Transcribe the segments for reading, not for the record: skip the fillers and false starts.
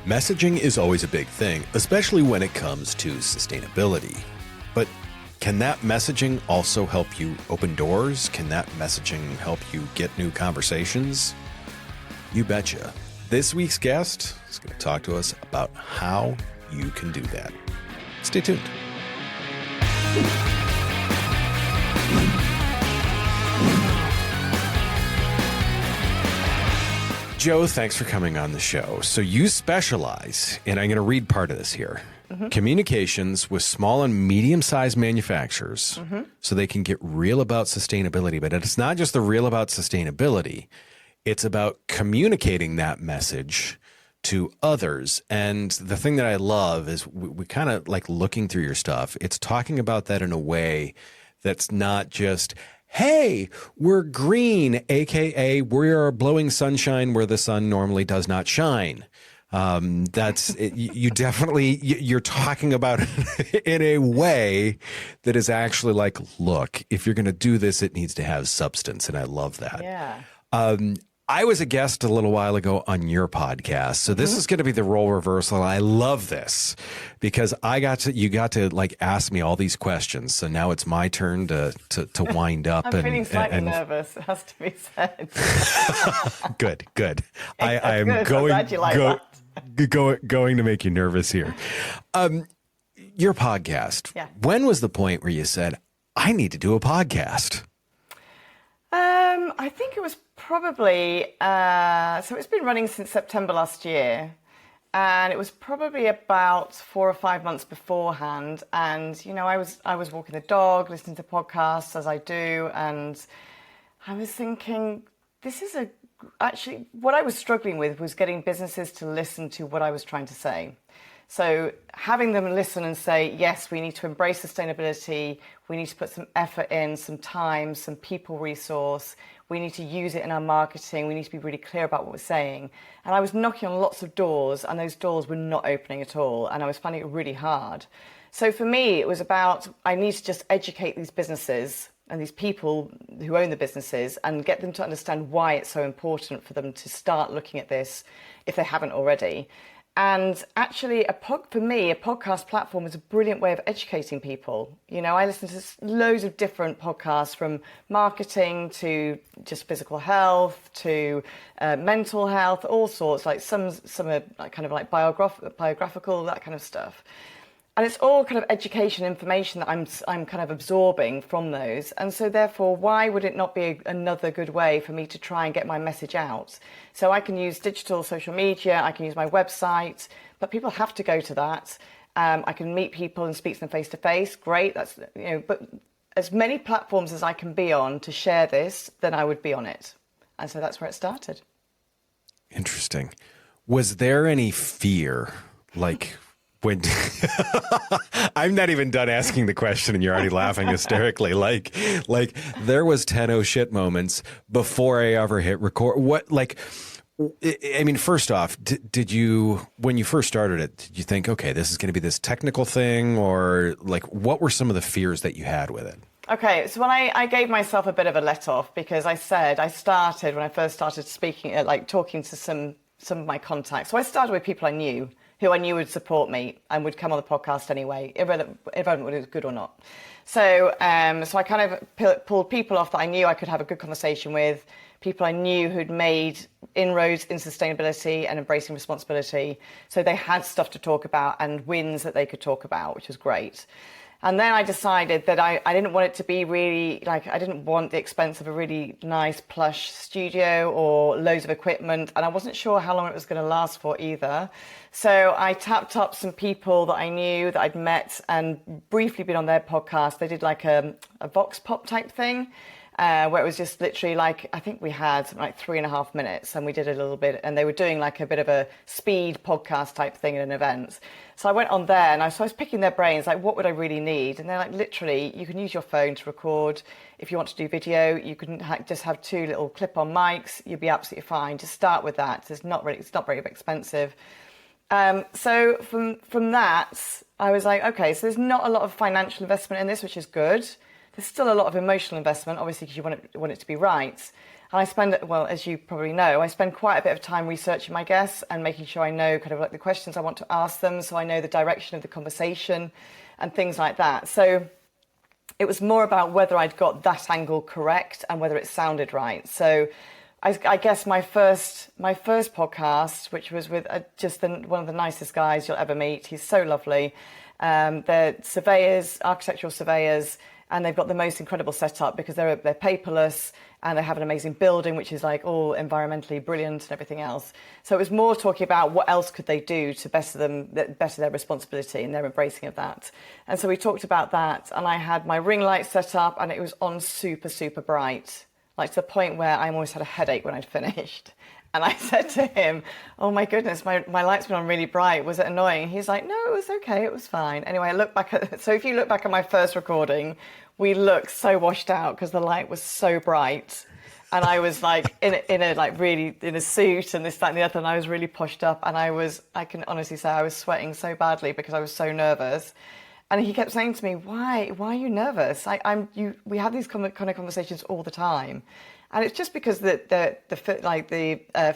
Messaging is always a big thing, especially when it comes to sustainability. But can that messaging also help you open doors? Can that messaging help you get new conversations? You betcha. This week's guest is going to talk to us about how you can do that. Stay tuned. Joe, thanks for coming on the show. So you specialize, and I'm going to read part of this here, communications with small and medium-sized manufacturers so they can get real about sustainability. But it's not just the real about sustainability. It's about communicating that message to others. And the thing that I love is we kind of like looking through your stuff. It's talking about that in a way that's not just, hey, we're green, aka we're blowing sunshine where the sun normally does not shine. You definitely, you're talking about it in a way that is actually like, look, if you're going to do this, it needs to have substance. And I love that. Yeah. I was a guest a little while ago on your podcast, so this is going to be the role reversal. I love this because you got to like ask me all these questions. So now it's my turn to wind up. I'm feeling slightly nervous. It has to be said. Good. I'm going to make you nervous here. Your podcast. Yeah. When was the point where you said, I need to do a podcast? I think it was probably, so it's been running since September last year, and it was probably about 4 or 5 months beforehand. And, you know, I was walking the dog, listening to podcasts as I do, and I was thinking, actually, what I was struggling with was getting businesses to listen to what I was trying to say. So having them listen and say, yes, we need to embrace sustainability. We need to put some effort in, some time, some people resource. We need to use it in our marketing. We need to be really clear about what we're saying. And I was knocking on lots of doors, and those doors were not opening at all. And I was finding it really hard. So for me, it was about, I need to just educate these businesses and these people who own the businesses and get them to understand why it's so important for them to start looking at this if they haven't already. And actually, for me, a podcast platform is a brilliant way of educating people. You know, I listen to loads of different podcasts, from marketing to just physical health to mental health, all sorts. Like some are kind of like biographical, that kind of stuff. And it's all kind of education information that I'm kind of absorbing from those. And so therefore, why would it not be another good way for me to try and get my message out? So I can use digital social media, I can use my website, but people have to go to that. I can meet people and speak to them face to face. Great. That's, you know, but as many platforms as I can be on to share this, then I would be on it. And so that's where it started. Interesting. Was there any fear, like, when I'm not even done asking the question and you're already laughing hysterically, like there was 10 oh shit moments before I ever hit record. I mean, first off, did you, when you first started it, did you think, okay, this is going to be this technical thing, or like, what were some of the fears that you had with it? Okay, so when I gave myself a bit of a let off, because I said when I first started speaking, talking to some of my contacts. So I started with people I knew, who I knew would support me and would come on the podcast anyway, irrelevant whether it was good or not. So I kind of pulled people off that I knew I could have a good conversation with, people I knew who'd made inroads in sustainability and embracing responsibility. So they had stuff to talk about and wins that they could talk about, which was great. And then I decided that I didn't want it to be really, I didn't want the expense of a really nice plush studio or loads of equipment. And I wasn't sure how long it was going to last for either. So I tapped up some people that I knew, that I'd met and briefly been on their podcast. They did like a vox pop type thing. Where it was just literally like, I think we had something like 3.5 minutes, and we did a little bit, and they were doing like a bit of a speed podcast type thing at an event. So I went on there and I was picking their brains, like, what would I really need? And they're like, literally, you can use your phone to record. If you want to do video, you can just have 2 little clip-on mics. You'll be absolutely fine. Just start with that. It's not very expensive. So from that, I was like, okay, so there's not a lot of financial investment in this, which is good. There's still a lot of emotional investment, obviously, because you want it to be right. And I spend, well, as you probably know, I spend quite a bit of time researching my guests and making sure I know kind of like the questions I want to ask them, so I know the direction of the conversation and things like that. So it was more about whether I'd got that angle correct and whether it sounded right. So I guess my first podcast, which was with one of the nicest guys you'll ever meet. He's so lovely. They're surveyors, architectural surveyors, and they've got the most incredible setup because they're paperless and they have an amazing building, which is like all environmentally brilliant and everything else. So it was more talking about what else could they do to better their responsibility and their embracing of that. And so we talked about that, and I had my ring light set up and it was on super, super bright, like to the point where I almost had a headache when I'd finished. And I said to him, oh my goodness, my lights went on really bright. Was it annoying? He's like, no, it was okay. It was fine. Anyway, I look back so if you look back at my first recording, we looked so washed out because the light was so bright. And I was like in a suit and this, that and the other. And I was really pushed up. And I can honestly say I was sweating so badly because I was so nervous. And he kept saying to me, why are you nervous? We have these kind of conversations all the time. And it's just because the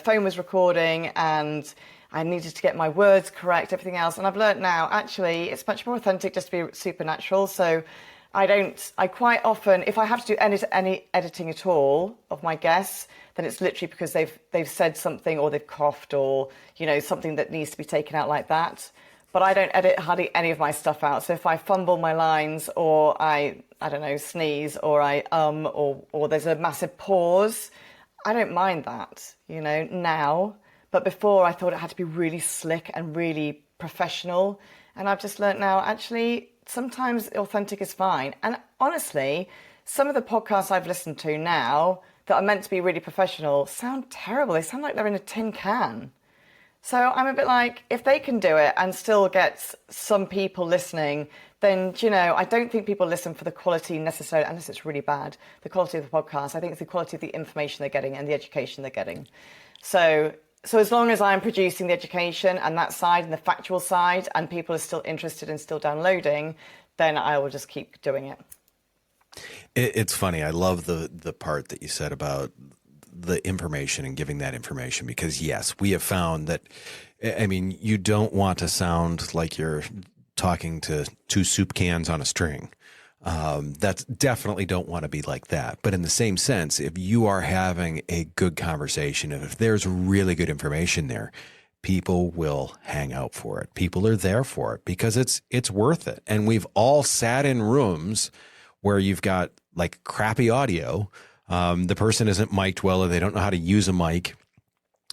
phone was recording and I needed to get my words correct, everything else. And I've learned now, actually, it's much more authentic just to be supernatural. So I quite often, if I have to do any editing at all of my guests, then it's literally because they've said something or they've coughed or, something that needs to be taken out like that. But I don't edit hardly any of my stuff out. So if I fumble my lines or I don't know, sneeze or or there's a massive pause, I don't mind that, now. But before I thought it had to be really slick and really professional. And I've just learnt now, actually, sometimes authentic is fine. And honestly, some of the podcasts I've listened to now that are meant to be really professional sound terrible. They sound like they're in a tin can. So I'm a bit like, if they can do it and still get some people listening, then, I don't think people listen for the quality necessarily, unless it's really bad, the quality of the podcast. I think it's the quality of the information they're getting and the education they're getting. So as long as I'm producing the education and that side and the factual side and people are still interested and still downloading, then I will just keep doing it. It's funny. I love the part that you said about the information and giving that information, because yes, we have found that, you don't want to sound like you're talking to two soup cans on a string. That's definitely don't want to be like that. But in the same sense, if you are having a good conversation and if there's really good information there, people will hang out for it. People are there for it because it's worth it. And we've all sat in rooms where you've got like crappy audio. The person isn't mic'd well, or they don't know how to use a mic.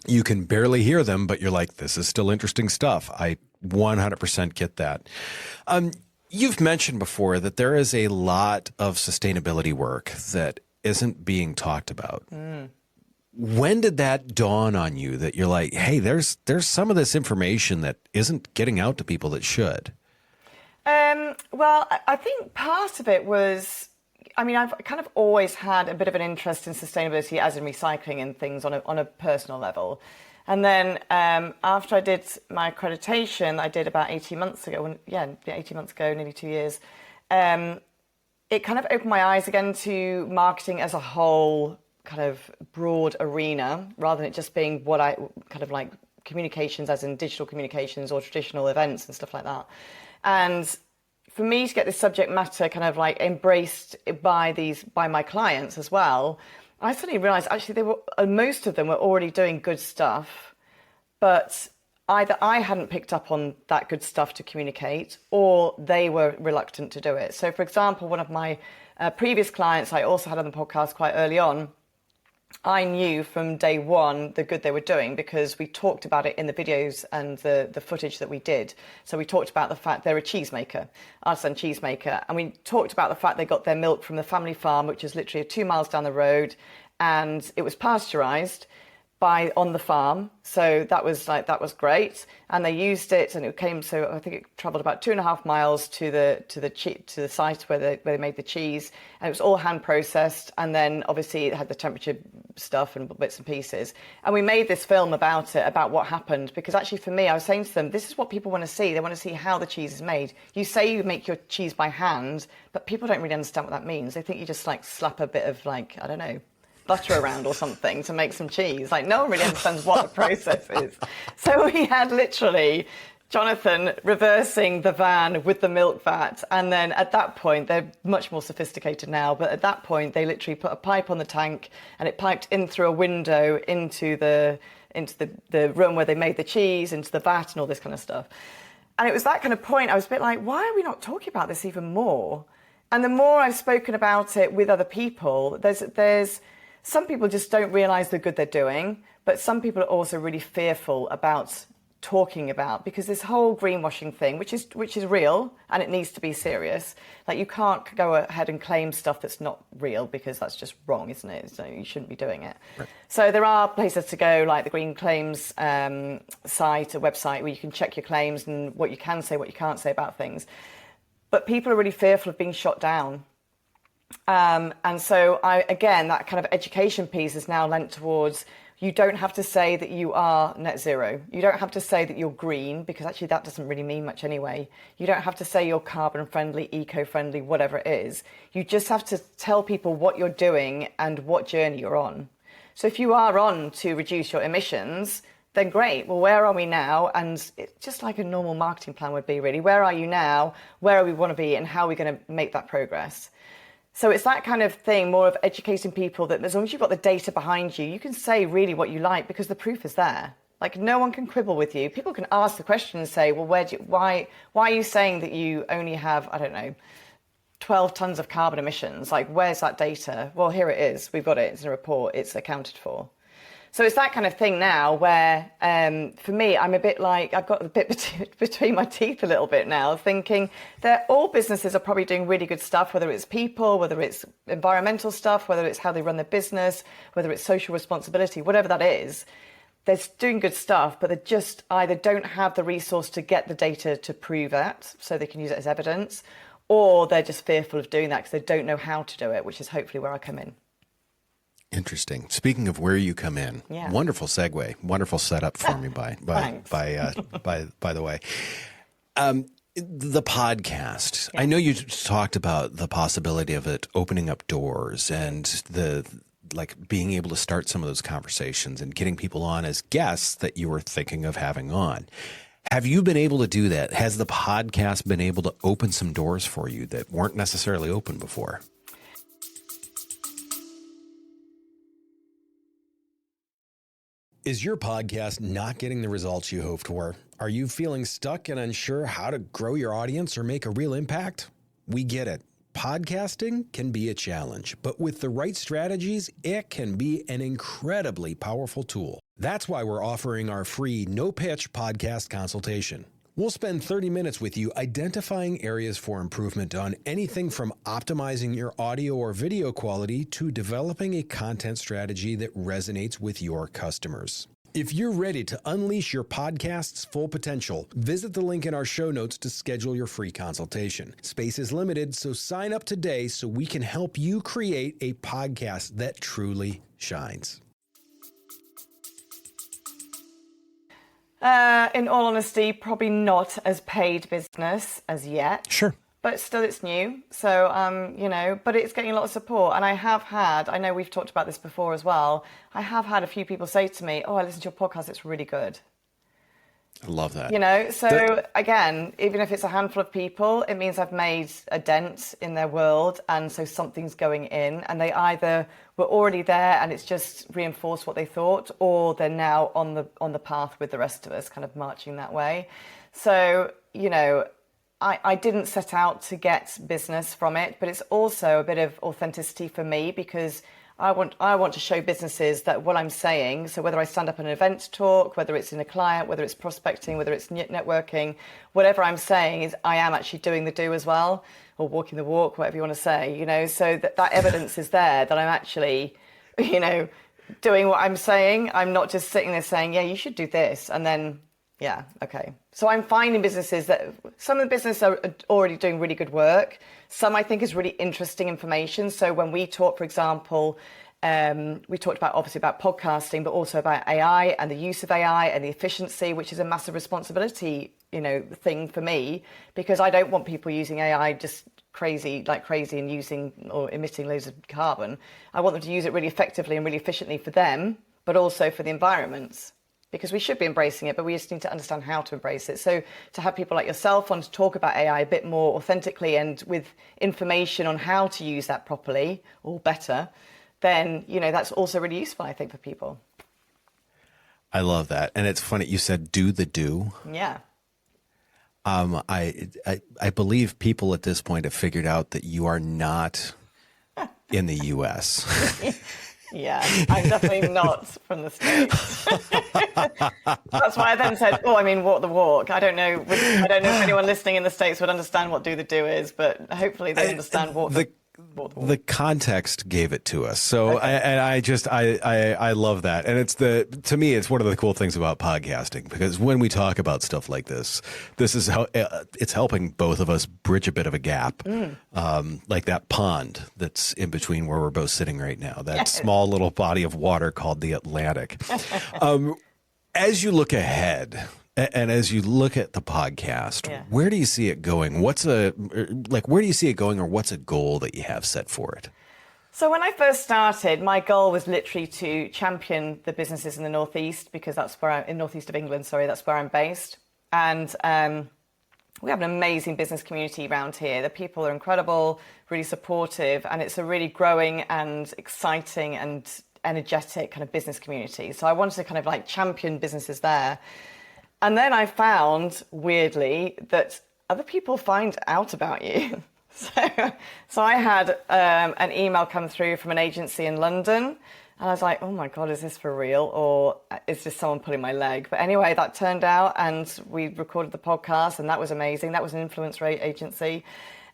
You can barely hear them, but you're like, this is still interesting stuff. I 100% get that. You've mentioned before that there is a lot of sustainability work that isn't being talked about. When did that dawn on you that you're like, hey, there's some of this information that isn't getting out to people that should? Well, I think part of it was, I've kind of always had a bit of an interest in sustainability, as in recycling and things on a personal level. And then after I did my accreditation, I did about 18 months ago, 18 months ago, nearly 2 years, it kind of opened my eyes again to marketing as a whole kind of broad arena, rather than it just being what I kind of like communications, as in digital communications or traditional events and stuff like that. And for me to get this subject matter kind of like embraced by my clients as well, I suddenly realised actually most of them were already doing good stuff, but either I hadn't picked up on that good stuff to communicate, or they were reluctant to do it. So, for example, one of my previous clients I also had on the podcast quite early on, I knew from day one the good they were doing because we talked about it in the videos and the footage that we did. So we talked about the fact they're a cheesemaker, artisan cheesemaker. And we talked about the fact they got their milk from the family farm, which is literally 2 miles down the road. And it was pasteurized on the farm. So that was great. And they used it, and it came, so I think it traveled about 2.5 miles to the site where they made the cheese. And it was all hand processed. And then obviously it had the temperature stuff and bits and pieces. And we made this film about it, about what happened, because actually for me, I was saying to them, this is what people want to see. They want to see how the cheese is made. You say you make your cheese by hand, but people don't really understand what that means. They think you just like slap a bit of like, I don't know, butter around or something to make some cheese. Like, no one really understands what the process is. So we had literally Jonathan reversing the van with the milk vat. And then at that point, they're much more sophisticated now, but at that point, they literally put a pipe on the tank and it piped in through a window into the room where they made the cheese, into the vat and all this kind of stuff. And it was that kind of point, I was a bit like, why are we not talking about this even more? And the more I've spoken about it with other people, there's some people just don't realise the good they're doing, but some people are also really fearful about talking about, because this whole greenwashing thing, which is real and it needs to be serious. Like, you can't go ahead and claim stuff that's not real, because that's just wrong, isn't it? So you shouldn't be doing it. Right. So there are places to go, like the Green Claims site, a website where you can check your claims and what you can say, what you can't say about things. But people are really fearful of being shot down. And so again, that kind of education piece is now lent towards, you don't have to say that you are net zero. You don't have to say that you're green, because actually that doesn't really mean much anyway. You don't have to say you're carbon friendly, eco-friendly, whatever it is. You just have to tell people what you're doing and what journey you're on. So if you are on to reduce your emissions, then great. Well, where are we now? And it's just like a normal marketing plan would be, really. Where are you now? Where are we want to be? And how are we going to make that progress? So it's that kind of thing, more of educating people that as long as you've got the data behind you, you can say really what you like, because the proof is there. Like, no one can quibble with you. People can ask the question and say, well, why are you saying that you only have, I don't know, 12 tons of carbon emissions? Like, where's that data? Well, here it is. We've got it. It's in a report. It's accounted for. So it's that kind of thing now where, for me, I'm a bit like, I've got a bit between my teeth a little bit now, thinking that all businesses are probably doing really good stuff, whether it's people, whether it's environmental stuff, whether it's how they run their business, whether it's social responsibility, whatever that is. They're doing good stuff, but they just either don't have the resource to get the data to prove that, so they can use it as evidence, or they're just fearful of doing that because they don't know how to do it, which is hopefully where I come in. Interesting. Speaking of where you come in, wonderful segue, wonderful setup for me by the way. The podcast. I know you talked about the possibility of it opening up doors and being able to start some of those conversations and getting people on as guests that you were thinking of having on. Have you been able to do that? Has the podcast been able to open some doors for you that weren't necessarily open before? Is your podcast not getting the results you hoped for? Are you feeling stuck and unsure how to grow your audience or make a real impact? We get it. Podcasting can be a challenge, but with the right strategies, it can be an incredibly powerful tool. That's why we're offering our free no-pitch podcast consultation. We'll spend 30 minutes with you identifying areas for improvement on anything from optimizing your audio or video quality to developing a content strategy that resonates with your customers. If you're ready to unleash your podcast's full potential, visit the link in our show notes to schedule your free consultation. Space is limited, so sign up today so we can help you create a podcast that truly shines. In all honesty, probably not as paid business as yet. Sure. But still, it's new. So, but it's getting a lot of support. And I know we've talked about this before as well. I have had a few people say to me, I listened to your podcast. It's really good. I love that. So again, even if it's a handful of people, it means I've made a dent in their world. And so something's going in, and they either were already there and it's just reinforced what they thought, or they're now on the path with the rest of us, kind of marching that way. So, I didn't set out to get business from it, but it's also a bit of authenticity for me, because I want to show businesses that what I'm saying, so whether I stand up at an event to talk, whether it's in a client, whether it's prospecting, whether it's networking, whatever I'm saying is I am actually doing the do as well, or walking the walk, whatever you want to say, so that evidence is there that I'm actually, doing what I'm saying. I'm not just sitting there saying, you should do this, and then, okay. So I'm finding businesses that some of the businesses are already doing really good work. Some I think is really interesting information. So when we talk, for example, we talked obviously about podcasting, but also about AI and the use of AI and the efficiency, which is a massive responsibility, thing for me, because I don't want people using AI just crazy and using or emitting loads of carbon. I want them to use it really effectively and really efficiently for them, but also for the environment, because we should be embracing it, but we just need to understand how to embrace it. So to have people like yourself on to talk about AI a bit more authentically and with information on how to use that properly or better, then, that's also really useful, I think, for people. I love that. And it's funny, you said do the do. Yeah. I believe people at this point have figured out that you are not in the U.S. Yeah, I'm definitely not from the States. That's why I then said, walk the walk. I don't know if anyone listening in the States would understand what do the do is, but hopefully they understand what the context gave it to us. So okay. I love that. And to me, it's one of the cool things about podcasting, because when we talk about stuff like this is how it's helping both of us bridge a bit of a gap. Like that pond that's in between where we're both sitting right now, that small little body of water called the Atlantic. As you look ahead, and as you look at the podcast, where do you see it going? Where do you see it going, or what's a goal that you have set for it? So when I first started, my goal was literally to champion the businesses in the Northeast, because that's where in Northeast of England, that's where I'm based. And we have an amazing business community around here. The people are incredible, really supportive, and it's a really growing and exciting and energetic kind of business community. So I wanted to kind of champion businesses there. And then I found, weirdly, that other people find out about you. So I had an email come through from an agency in London, and I was like, oh my God, is this for real? Or is this someone pulling my leg? But anyway, that turned out, and we recorded the podcast, and that was amazing. That was an influence rate agency.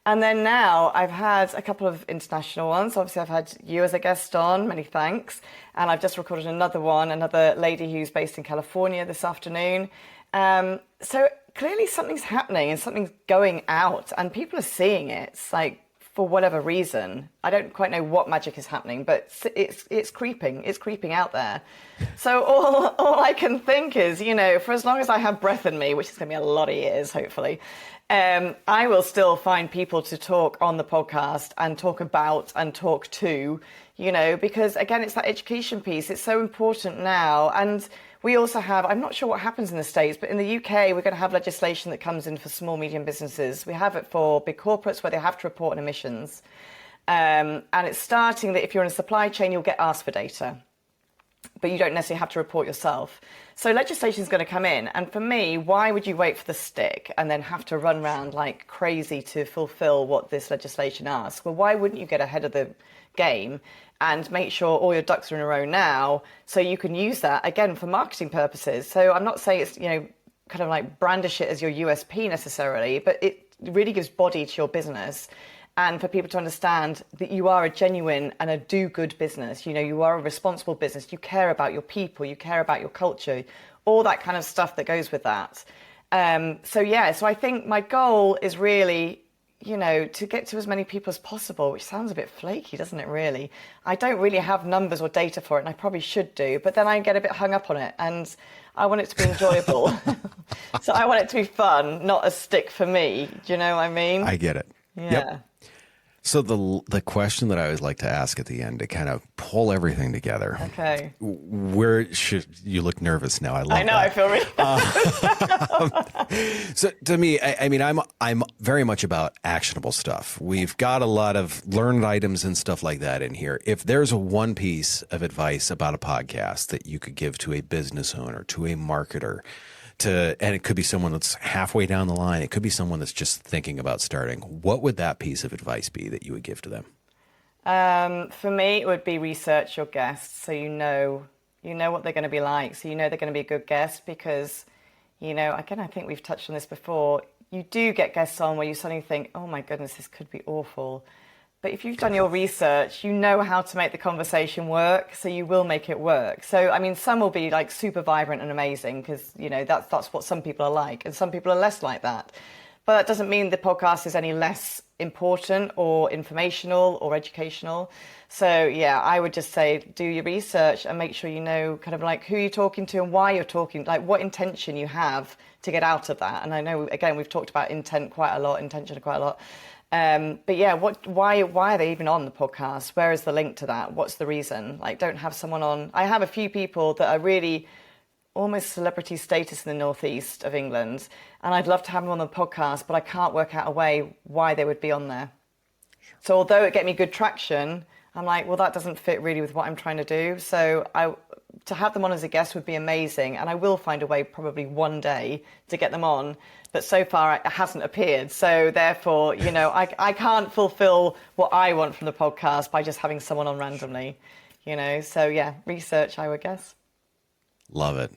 And then now I've had a couple of international ones. Obviously, I've had you as a guest on, many thanks. And I've just recorded another lady who's based in California this afternoon. So clearly something's happening and something's going out, and people are seeing it. It's for whatever reason. I don't quite know what magic is happening, but it's creeping. It's creeping out there. So all I can think is, for as long as I have breath in me, which is going to be a lot of years, hopefully, I will still find people to talk on the podcast and talk about and talk to, because again, it's that education piece. It's so important now. And we also have, I'm not sure what happens in the States, but in the UK, we're going to have legislation that comes in for small, medium businesses. We have it for big corporates where they have to report on emissions. And it's starting that if you're in a supply chain, you'll get asked for data, but you don't necessarily have to report yourself. So legislation is going to come in. And for me, why would you wait for the stick and then have to run around like crazy to fulfill what this legislation asks? Well, why wouldn't you get ahead of the game and make sure all your ducks are in a row now, so you can use that, again, for marketing purposes? So I'm not saying it's, kind of like brandish it as your USP necessarily, but it really gives body to your business. And for people to understand that you are a genuine and a do-good business, you are a responsible business, you care about your people, you care about your culture, all that kind of stuff that goes with that. So I think my goal is really, to get to as many people as possible, which sounds a bit flaky, doesn't it, really? I don't really have numbers or data for it, and I probably should do, but then I get a bit hung up on it, and I want it to be enjoyable. So I want it to be fun, not a stick for me. Do you know what I mean? I get it. Yeah. Yep. So the question that I always like to ask at the end to kind of pull everything together. Okay. Where should you look nervous now? I love. I know. That. I feel really. So to me, I mean, I'm very much about actionable stuff. We've got a lot of learned items and stuff like that in here. If there's one piece of advice about a podcast that you could give to a business owner, to a marketer, and it could be someone that's halfway down the line, it could be someone that's just thinking about starting, what would that piece of advice be that you would give to them? For me, it would be research your guests, so you know what they're going to be like, so they're going to be a good guest, because again, I think we've touched on this before, you do get guests on where you suddenly think, oh my goodness, this could be awful. But if you've done your research, you know how to make the conversation work, so you will make it work. So, I mean, some will be like super vibrant and amazing because, that's what some people are like, and some people are less like that. But that doesn't mean the podcast is any less important or informational or educational. So, I would just say do your research and make sure you know kind of like who you're talking to and why you're talking, like what intention you have to get out of that. And I know, again, we've talked about intention quite a lot. But yeah, why are they even on the podcast? Where is the link to that? What's the reason? Like, don't have someone on. I have a few people that are really almost celebrity status in the northeast of England, and I'd love to have them on the podcast, but I can't work out a way why they would be on there. So although it get me good traction, I'm like, well, that doesn't fit really with what I'm trying to do. So to have them on as a guest would be amazing, and I will find a way probably one day to get them on. But so far, it hasn't appeared. So therefore, I can't fulfill what I want from the podcast by just having someone on randomly, So yeah, research, I would guess. Love it.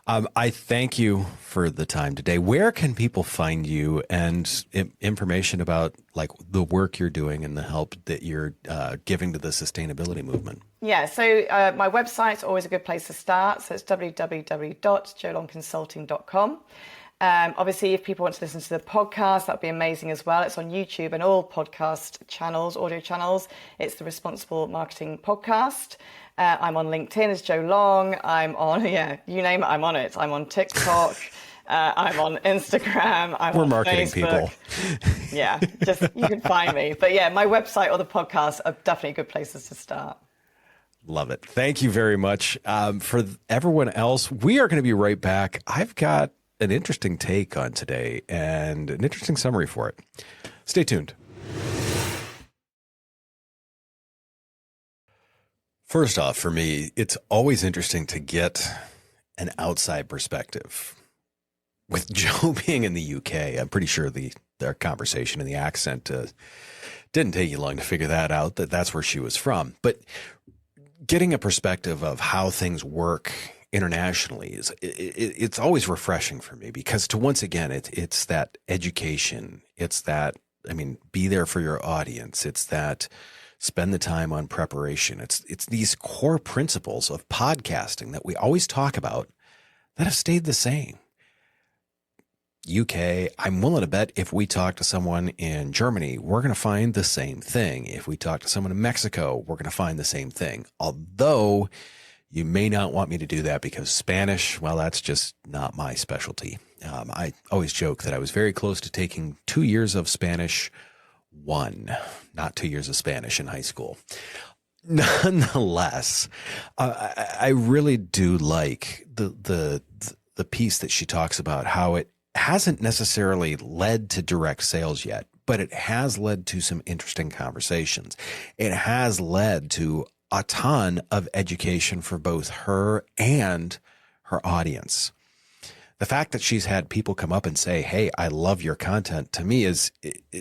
I thank you for the time today. Where can people find you and information about like the work you're doing and the help that you're giving to the sustainability movement? Yeah, so my website's always a good place to start. So it's www.jolongconsulting.com. Obviously, if people want to listen to the podcast, that'd be amazing as well. It's on YouTube and all podcast channels, audio channels. It's the Responsible Marketing Podcast. I'm on LinkedIn as Jo Long. I'm on, you name it, I'm on it. I'm on TikTok. I'm on Instagram. We're marketing Facebook. People. Yeah, just you can find me. But yeah, my website or the podcast are definitely good places to start. Love it. Thank you very much. For everyone else, we are going to be right back. I've got an interesting take on today and an interesting summary for it. Stay tuned. First off, for me, it's always interesting to get an outside perspective. With Jo being in the UK, I'm pretty sure their conversation and the accent didn't take you long to figure that out, that's where she was from. But getting a perspective of how things work internationally it's always refreshing for me, because once again, it's that education. It's that, be there for your audience. It's that spend the time on preparation. It's these core principles of podcasting that we always talk about that have stayed the same. UK, I'm willing to bet if we talk to someone in Germany, we're going to find the same thing. If we talk to someone in Mexico, we're going to find the same thing. Although you may not want me to do that because Spanish, well, that's just not my specialty. I always joke that I was very close to taking 2 years of Spanish 1, not 2 years of Spanish in high school. Nonetheless, I really do like the piece that she talks about how it hasn't necessarily led to direct sales yet, but it has led to some interesting conversations. It has led to a ton of education for both her and her audience. The fact that she's had people come up and say, hey, I love your content, to me is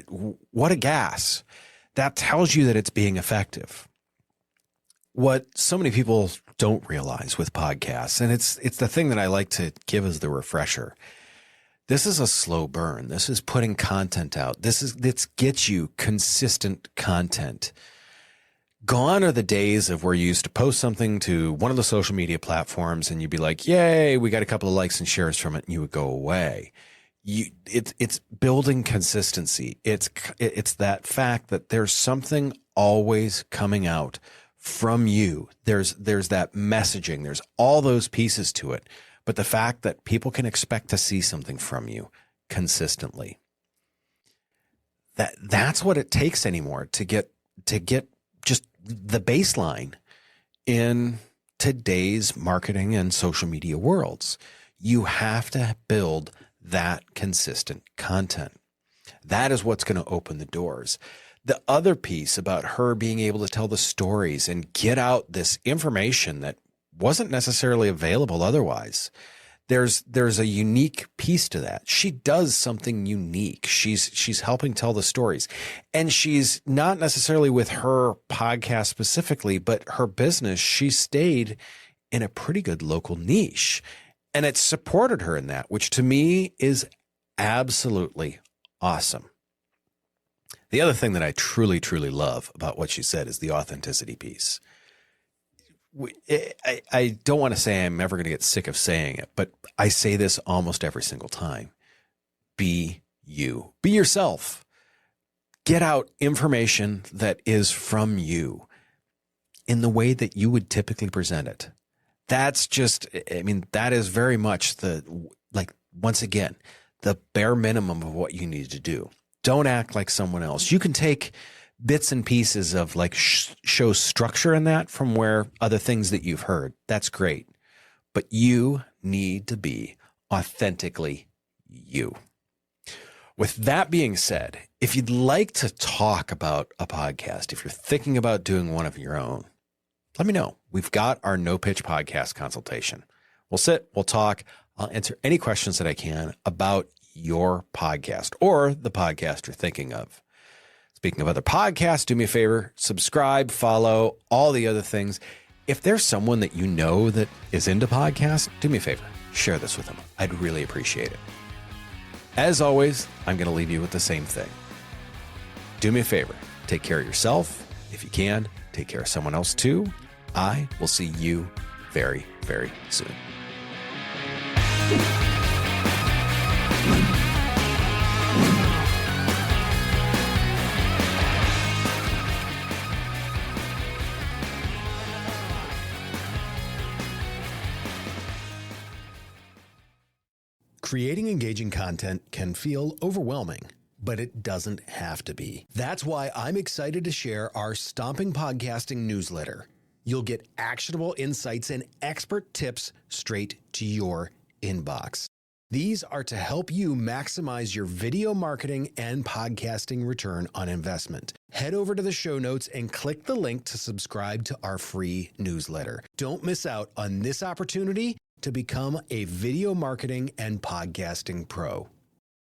what a gas. That tells you that it's being effective. What so many people don't realize with podcasts, and it's the thing that I like to give as the refresher. This is a slow burn. This is putting content out. This gets you consistent content. Gone are the days of where you used to post something to one of the social media platforms and you'd be like, yay, we got a couple of likes and shares from it, and you would go away. It's building consistency. It's that fact that there's something always coming out from you. There's that messaging. There's all those pieces to it. But the fact that people can expect to see something from you consistently, that's what it takes anymore to get just the baseline in today's marketing and social media worlds. You have to build that consistent content. That is what's going to open the doors. The other piece about her being able to tell the stories and get out this information that wasn't necessarily available otherwise. There's a unique piece to that. She does something unique. She's helping tell the stories, and she's not necessarily with her podcast specifically, but her business. She stayed in a pretty good local niche, and it supported her in that, which to me is absolutely awesome. The other thing that I truly, truly love about what she said is the authenticity piece. I don't want to say I'm ever going to get sick of saying it, but I say this almost every single time. Be you. Be yourself. Get out information that is from you in the way that you would typically present it. That's just, that is very much once again, the bare minimum of what you need to do. Don't act like someone else. You can take bits and pieces of like show structure in that from where other things that you've heard. That's great. But you need to be authentically you. With that being said, if you'd like to talk about a podcast, if you're thinking about doing one of your own, let me know. We've got our No Pitch podcast consultation. We'll sit, we'll talk. I'll answer any questions that I can about your podcast or the podcast you're thinking of. Speaking of other podcasts, do me a favor, subscribe, follow, all the other things. If there's someone that you know that is into podcasts, do me a favor, share this with them. I'd really appreciate it. As always, I'm going to leave you with the same thing. Do me a favor, take care of yourself. If you can, take care of someone else too. I will see you very, very soon. Creating engaging content can feel overwhelming, but it doesn't have to be. That's why I'm excited to share our Stomping Podcasting newsletter. You'll get actionable insights and expert tips straight to your inbox. These are to help you maximize your video marketing and podcasting return on investment. Head over to the show notes and click the link to subscribe to our free newsletter. Don't miss out on this opportunity to become a video marketing and podcasting pro.